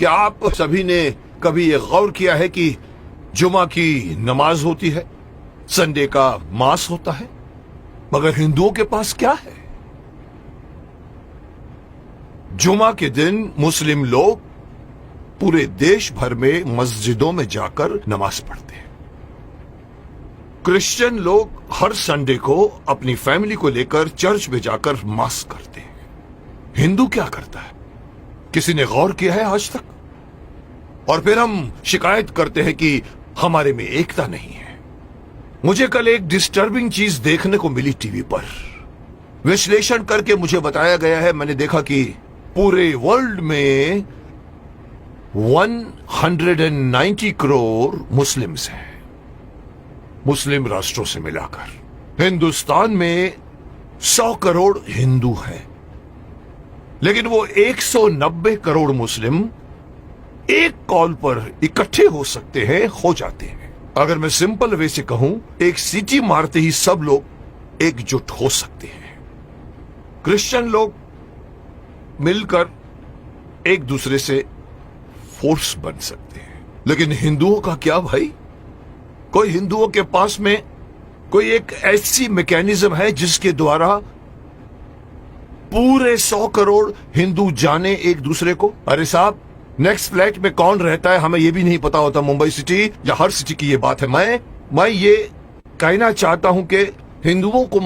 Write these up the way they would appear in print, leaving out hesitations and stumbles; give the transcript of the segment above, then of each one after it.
क्या आप सभी ने कभी ये गौर किया है कि जुमा की नमाज होती है, संडे का मास होता है, मगर हिंदुओं के पास क्या है? जुमा के दिन मुस्लिम लोग पूरे देश भर में मस्जिदों में जाकर नमाज पढ़ते हैं। क्रिश्चियन लोग हर संडे को अपनी फैमिली को लेकर चर्च में जाकर मास करते हैं। हिंदू क्या करता है? किसी ने गौर किया है आज तक? और फिर हम शिकायत करते हैं कि हमारे में एकता नहीं है। मुझे कल एक डिस्टर्बिंग चीज देखने को मिली टीवी पर। विश्लेषण करके मुझे बताया गया है, मैंने देखा कि पूरे वर्ल्ड में 190 करोड़ मुस्लिम्स हैं, मुस्लिम राष्ट्रों से मिलाकर। हिंदुस्तान में 100 करोड़ हिंदू हैं, लेकिन वो 190 करोड़ मुस्लिम एक कॉल पर इकट्ठे हो सकते हैं, हो जाते हैं। अगर मैं सिंपल वे से कहूं, एक सीटी मारते ही सब लोग एकजुट हो सकते हैं। क्रिश्चियन लोग मिलकर एक दूसरे से फोर्स बन सकते हैं, लेकिन हिंदुओं का क्या भाई? कोई हिंदुओं के पास में कोई एक ऐसी मैकेनिज्म है जिसके द्वारा पूरे 100 करोड़ हिंदू जाने एक दूसरे को? अरे साहब, नेक्स्ट फ्लैट में कौन रहता है हमें यह भी नहीं पता होता। मुंबई सिटी या हर सिटी की ये बात है। मैं ये कहना चाहता हूं कि हिंदुओं को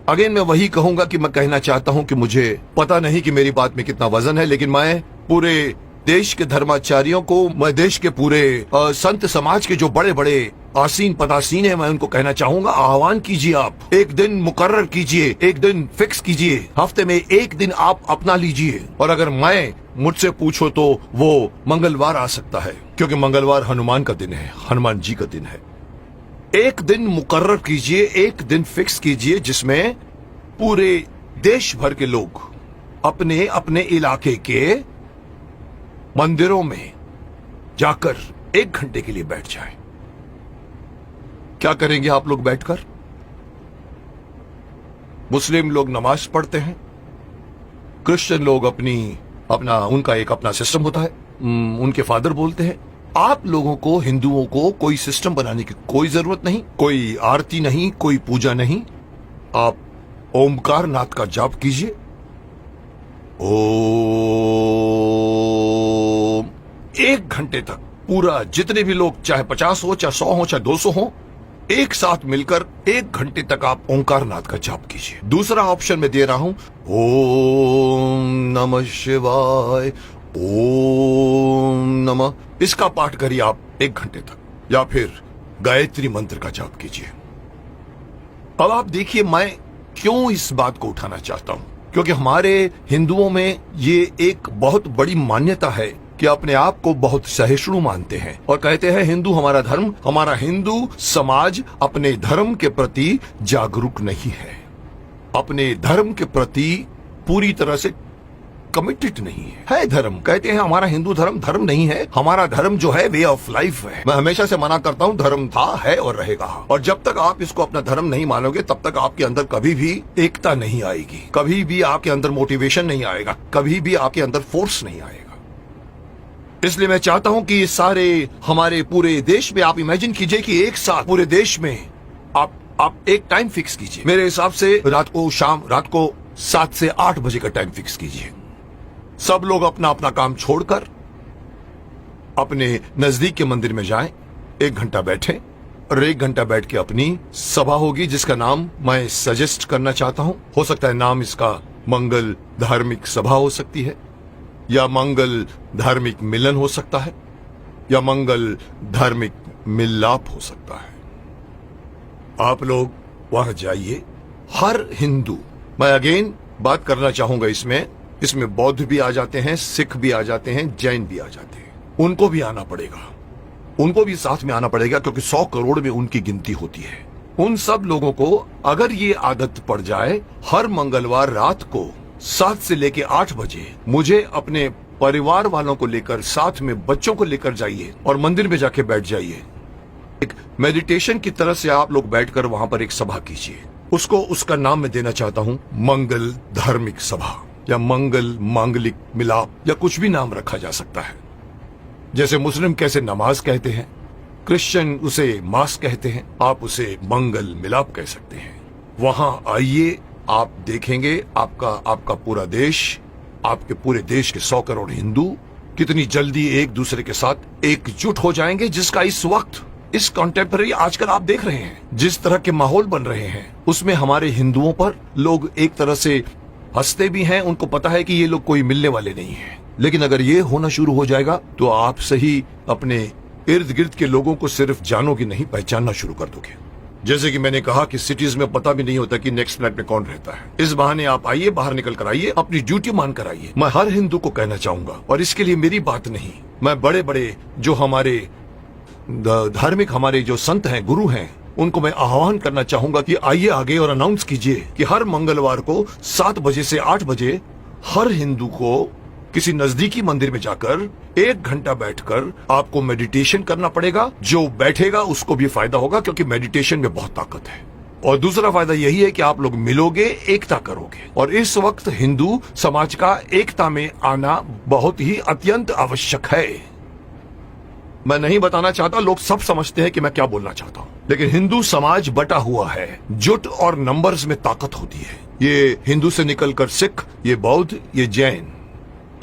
अगेन मैं वही कहूंगा कि मैं कहना चाहता हूं कि मुझे पता नहीं कि मेरी बात में कितना वजन है, लेकिन मैं पूरे देश के धर्माचार्यों को, मैं देश के पूरे संत समाज के जो बड़े बड़े आसीन पदासीन है, मैं उनको कहना चाहूंगा, आह्वान कीजिए, आप एक दिन मुकर्रर कीजिए, एक दिन फिक्स कीजिए, हफ्ते में एक दिन आप अपना लीजिए। और अगर मुझसे पूछो तो वो मंगलवार आ सकता है, क्योंकि मंगलवार हनुमान का दिन है, हनुमान जी का दिन है। एक दिन मुकर्रर कीजिए, एक दिन फिक्स कीजिए, जिसमें पूरे देश भर के लोग अपने अपने इलाके के मंदिरों में जाकर 1 घंटे के लिए बैठ जाएं। क्या करेंगे आप लोग बैठकर? मुस्लिम लोग नमाज पढ़ते हैं, क्रिश्चियन लोग उनका एक अपना सिस्टम होता है, उनके फादर बोलते हैं। आप लोगों को, हिंदुओं को, कोई सिस्टम बनाने की कोई जरूरत नहीं, कोई आरती नहीं, कोई पूजा नहीं। आप ओमकार नाथ का जाप कीजिए। ओम 1 घंटे तक पूरा, जितने भी लोग, चाहे 50 हो, चाहे 100 हो, चाहे 200 हो, एक साथ मिलकर 1 घंटे तक आप ओंकार नाथ का जाप कीजिए। दूसरा ऑप्शन मैं दे रहा हूं, ओम नमः शिवाय, ओम नमः, इसका पाठ करिए आप 1 घंटे तक, या फिर गायत्री मंत्र का जाप कीजिए। अब आप देखिए मैं क्यों इस बात को उठाना चाहता हूं, क्योंकि हमारे हिंदुओं में ये एक बहुत बड़ी मान्यता है कि अपने आप को बहुत सहिष्णु मानते हैं और कहते हैं हिंदू हमारा धर्म, हमारा हिंदू समाज अपने धर्म के प्रति जागरूक नहीं है, अपने धर्म के प्रति पूरी तरह से कमिटेड नहीं है। धर्म कहते हैं हमारा हिंदू धर्म धर्म नहीं है, हमारा धर्म जो है वे ऑफ लाइफ है। मैं हमेशा से मना करता हूं, धर्म था, है और रहेगा। और जब तक आप इसको अपना धर्म नहीं मानोगे, तब तक आपके अंदर कभी भी एकता नहीं आएगी, कभी भी आपके अंदर मोटिवेशन नहीं आएगा, कभी भी आपके अंदर फोर्स नहीं आएगा। इसलिए मैं चाहता हूं कि सारे हमारे पूरे देश में आप इमेजिन कीजिए कि एक साथ पूरे देश में आप एक टाइम फिक्स कीजिए। मेरे हिसाब से रात को 7 से 8 बजे का टाइम फिक्स कीजिए। सब लोग अपना अपना काम छोड़कर अपने नजदीक के मंदिर में जाएं, 1 घंटा बैठें और 1 घंटा बैठ के अपनी सभा होगी, जिसका नाम मैं सजेस्ट करना चाहता हूं। हो सकता है नाम इसका मंगल धार्मिक सभा हो सकती है, या मंगल धार्मिक मिलन हो सकता है, या मंगल धार्मिक मिलाप हो सकता है। आप लोग वहां जाइए। हर हिंदू, मैं अगेन बात करना चाहूंगा, इसमें बौद्ध भी आ जाते हैं, सिख भी आ जाते हैं, जैन भी आ जाते हैं, उनको भी आना पड़ेगा, उनको भी साथ में आना पड़ेगा, क्योंकि 100 करोड़ में उनकी गिनती होती है। उन सब लोगों को अगर ये आदत पड़ जाए, हर मंगलवार रात को 7 से लेके 8 बजे मुझे अपने परिवार वालों को लेकर, साथ में बच्चों को लेकर जाइए और मंदिर में जाके बैठ जाइए। एक मेडिटेशन की तरह से आप लोग बैठकर वहां पर एक सभा कीजिए। उसका नाम मैं देना चाहता हूं मंगल धार्मिक सभा। या मंगल, मांगलिक, मिलाप या कुछ भी नाम रखा जा सकता है। जैसे मुस्लिम कैसे नमाज कहते हैं, क्रिश्चियन उसे मास कहते हैं, आप उसे मंगल मिलाप कह सकते हैं। वहां आइए, आप देखेंगे आपका पूरा देश, आपके पूरे देश के 100 करोड़ हिंदू कितनी जल्दी एक दूसरे के साथ एकजुट हो जाएंगे, जिसका इस वक्त, इस कॉन्टेम्पररी आजकल आप देख रहे हैं जिस तरह के माहौल बन रहे हैं, उसमें हमारे हिंदुओं पर लोग एक तरह से हंसते भी हैं। उनको पता है कि ये लोग कोई मिलने वाले नहीं हैं। लेकिन अगर ये होना शुरू हो जाएगा तो आप सही अपने इर्द गिर्द के लोगों को सिर्फ जानोगे नहीं, पहचानना शुरू कर दोगे। जैसे कि मैंने कहा कि सिटीज में पता भी नहीं होता कि नेक्स्ट फ्लैट में कौन रहता है। इस बहाने आप आइए, बाहर निकल कर आइए, अपनी ड्यूटी मान कर आइए। मैं हर हिंदू को कहना चाहूंगा, और इसके लिए मेरी बात नहीं, मैं बड़े बड़े जो हमारे धार्मिक हमारे जो संत हैं, गुरु हैं, उनको मैं आह्वान करना चाहूंगा कि आइए आगे और अनाउंस कीजिए कि हर मंगलवार को 7 बजे से 8 बजे हर हिंदू को किसी नजदीकी मंदिर में जाकर 1 घंटा बैठकर आपको मेडिटेशन करना पड़ेगा। जो बैठेगा उसको भी फायदा होगा, क्योंकि मेडिटेशन में बहुत ताकत है। और दूसरा फायदा यही है कि आप लोग मिलोगे, एकता करोगे। और इस वक्त हिंदू समाज का एकता में आना बहुत ही अत्यंत आवश्यक है। मैं नहीं बताना चाहता, लोग सब समझते हैं कि मैं क्या बोलना चाहता हूं, लेकिन हिंदू समाज बटा हुआ है। जुट और नंबर्स में ताकत होती है। ये हिंदू से निकलकर सिख, ये बौद्ध, ये जैन,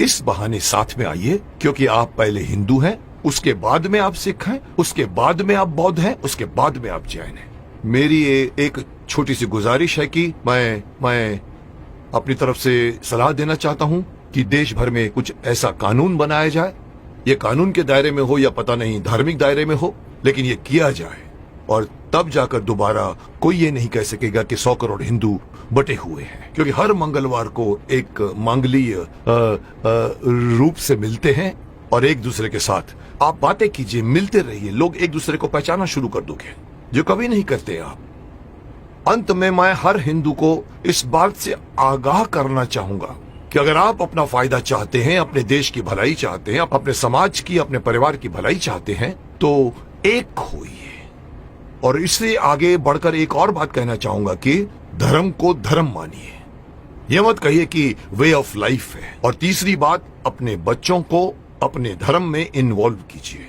इस बहाने साथ में आइए, क्योंकि आप पहले हिंदू हैं, उसके बाद में आप सिख हैं, उसके बाद में आप बौद्ध हैं, उसके बाद में आप जैन हैं। मेरी एक छोटी सी गुजारिश है कि मैं अपनी तरफ से सलाह देना चाहता हूं कि देश भर में कुछ ऐसा कानून बनाया जाए। ये कानून के दायरे में हो या पता नहीं धार्मिक दायरे में हो, लेकिन ये किया जाए, और तब जाकर दोबारा कोई ये नहीं कह सकेगा कि 100 करोड़ हिंदू बटे हुए हैं। क्योंकि हर मंगलवार को एक मांगलीय रूप से मिलते हैं और एक दूसरे के साथ आप बातें कीजिए, मिलते रहिए, लोग एक दूसरे को पहचानना शुरू कर दोगे, जो कभी नहीं करते आप। अंत में मैं हर हिंदू को इस बात से आगाह करना चाहूंगा कि अगर आप अपना फायदा चाहते हैं, अपने देश की भलाई चाहते हैं, अपने समाज की, अपने परिवार की भलाई चाहते हैं, तो एक होइए। और इससे आगे बढ़कर एक और बात कहना चाहूंगा कि धर्म को धर्म मानिए, यह मत कहिए कि वे ऑफ लाइफ है। और तीसरी बात, अपने बच्चों को अपने धर्म में इन्वॉल्व कीजिए।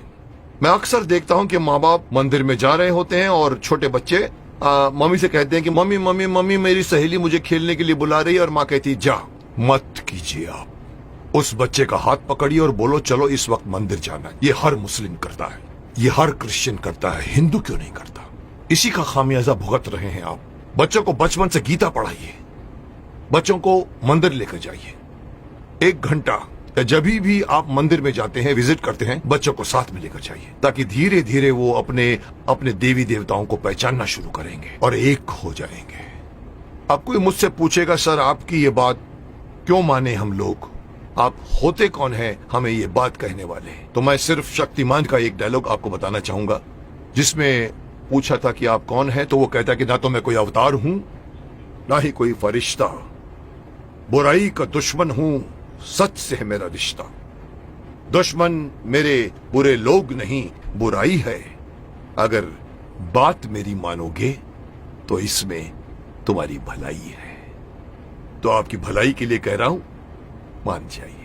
मैं अक्सर देखता हूं कि माँ बाप मंदिर में जा रहे होते हैं और छोटे बच्चे मम्मी से कहते हैं कि मम्मी मम्मी मम्मी मेरी सहेली मुझे खेलने के लिए बुला रही है, और माँ कहती है जा मत कीजिए। आप उस बच्चे का हाथ पकड़िए और बोलो चलो इस वक्त मंदिर जाना है। ये हर मुस्लिम करता है, ये हर क्रिश्चियन करता है, हिंदू क्यों नहीं करता? इसी का खामियाजा भुगत रहे हैं आप। बच्चों को बचपन से गीता पढ़ाइए, बच्चों को मंदिर लेकर जाइए। 1 घंटा या जब भी आप मंदिर में जाते हैं, विजिट करते हैं, बच्चों को साथ में लेकर जाइए, ताकि धीरे धीरे वो अपने देवी देवताओं को पहचानना शुरू करेंगे और एक हो जाएंगे। अब कोई मुझसे पूछेगा सर आपकी ये बात क्यों माने हम लोग, आप होते कौन हैं हमें ये बात कहने वाले? तो मैं सिर्फ शक्तिमान का एक डायलॉग आपको बताना चाहूंगा, जिसमें पूछा था कि आप कौन हैं, तो वो कहता कि ना तो मैं कोई अवतार हूं, ना ही कोई फरिश्ता, बुराई का दुश्मन हूं, सच से है मेरा रिश्ता। दुश्मन मेरे बुरे लोग नहीं, बुराई है। अगर बात मेरी मानोगे तो इसमें तुम्हारी भलाई है। तो आपकी भलाई के लिए कह रहा हूं, मान जाइए।